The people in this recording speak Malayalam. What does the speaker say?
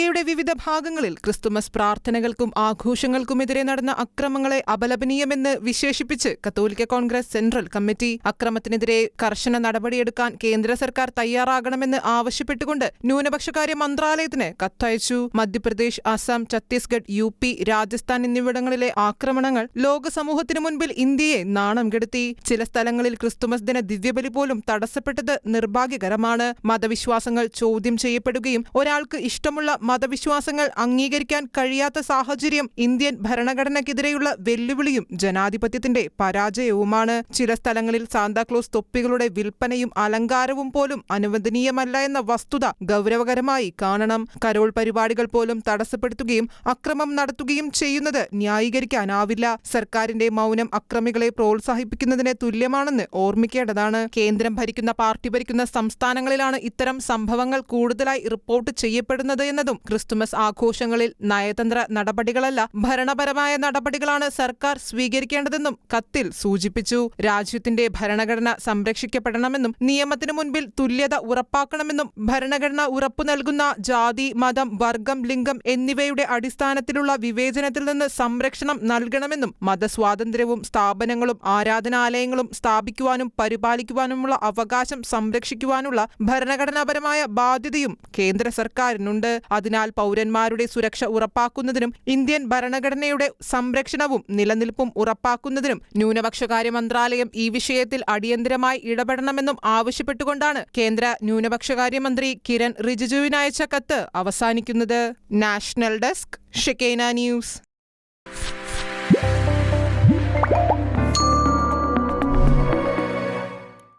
ഇന്ത്യയുടെ വിവിധ ഭാഗങ്ങളിൽ ക്രിസ്തുമസ് പ്രാർത്ഥനകൾക്കും ആഘോഷങ്ങൾക്കുമെതിരെ നടന്ന അക്രമങ്ങളെ അപലപനീയമെന്ന് വിശേഷിപ്പിച്ച് കത്തോലിക്ക കോൺഗ്രസ് സെൻട്രൽ കമ്മിറ്റി. അക്രമത്തിനെതിരെ കർശന നടപടിയെടുക്കാൻ കേന്ദ്ര സർക്കാർ തയ്യാറാകണമെന്ന് ആവശ്യപ്പെട്ടുകൊണ്ട് ന്യൂനപക്ഷകാര്യ മന്ത്രാലയത്തിന് കത്തയച്ചു. മധ്യപ്രദേശ്, അസം, ഛത്തീസ്ഗഡ്, UP, രാജസ്ഥാൻ എന്നിവിടങ്ങളിലെ ആക്രമണങ്ങൾ ലോകസമൂഹത്തിനു മുൻപിൽ ഇന്ത്യയെ നാണം കെടുത്തി. ചില സ്ഥലങ്ങളിൽ ക്രിസ്തുമസ് ദിന ദിവ്യബലി പോലും തടസ്സപ്പെട്ടത് നിർഭാഗ്യകരമാണ്. മതവിശ്വാസങ്ങൾ ചോദ്യം ചെയ്യപ്പെടുകയും ഒരാൾക്ക് ഇഷ്ടമുള്ള മതവിശ്വാസങ്ങൾ അംഗീകരിക്കാൻ കഴിയാത്ത സാഹചര്യം ഇന്ത്യൻ ഭരണഘടനയ്ക്കെതിരെയുള്ള വെല്ലുവിളിയും ജനാധിപത്യത്തിന്റെ പരാജയവുമാണ്. ചില സ്ഥലങ്ങളിൽ സാന്താക്ലോസ് തൊപ്പികളുടെ വിൽപ്പനയും അലങ്കാരവും പോലും അനുവദനീയമല്ല എന്ന വസ്തുത ഗൗരവകരമായി കാണണം. കരോൾ പരിപാടികൾ പോലും തടസ്സപ്പെടുത്തുകയും അക്രമം നടത്തുകയും ചെയ്യുന്നത് ന്യായീകരിക്കാനാവില്ല. സർക്കാരിന്റെ മൗനം അക്രമികളെ പ്രോത്സാഹിപ്പിക്കുന്നതിന് തുല്യമാണെന്ന് ഓർമ്മിക്കേണ്ടതാണ്. കേന്ദ്രം ഭരിക്കുന്ന പാർട്ടി ഭരിക്കുന്ന സംസ്ഥാനങ്ങളിലാണ് ഇത്തരം സംഭവങ്ങൾ കൂടുതലായി റിപ്പോർട്ട് ചെയ്യപ്പെടുന്നത് എന്നതും ക്രിസ്തുമസ് ആഘോഷങ്ങളിൽ നയതന്ത്ര നടപടികളല്ല, ഭരണപരമായ നടപടികളാണ് സർക്കാർ സ്വീകരിക്കേണ്ടതെന്നും കത്തിൽ സൂചിപ്പിച്ചു. രാജ്യത്തിന്റെ ഭരണഘടന സംരക്ഷിക്കപ്പെടണമെന്നും നിയമത്തിനു മുൻപിൽ തുല്യത ഉറപ്പാക്കണമെന്നും ഭരണഘടന ഉറപ്പു നൽകുന്ന ജാതി, മതം, വർഗം, ലിംഗം എന്നിവയുടെ അടിസ്ഥാനത്തിലുള്ള വിവേചനത്തിൽ നിന്ന് സംരക്ഷണം നൽകണമെന്നും മതസ്വാതന്ത്ര്യവും സ്ഥാപനങ്ങളും ആരാധനാലയങ്ങളും സ്ഥാപിക്കുവാനും പരിപാലിക്കുവാനുമുള്ള അവകാശം സംരക്ഷിക്കുവാനുള്ള ഭരണഘടനാപരമായ ബാധ്യതയും കേന്ദ്ര സർക്കാരിനുണ്ട്. അതിനാൽ പൗരന്മാരുടെ സുരക്ഷ ഉറപ്പാക്കുന്നതിനും ഇന്ത്യൻ ഭരണഘടനയുടെ സംരക്ഷണവും നിലനിൽപ്പും ഉറപ്പാക്കുന്നതിനും ന്യൂനപക്ഷകാര്യ മന്ത്രാലയം ഈ വിഷയത്തിൽ അടിയന്തരമായി ഇടപെടണമെന്നും ആവശ്യപ്പെട്ടുകൊണ്ടാണ് കേന്ദ്ര ന്യൂനപക്ഷകാര്യമന്ത്രി കിരൺ റിജിജുവിനയച്ച കത്ത് അവസാനിക്കുന്നത്. National desk, Shekinah news.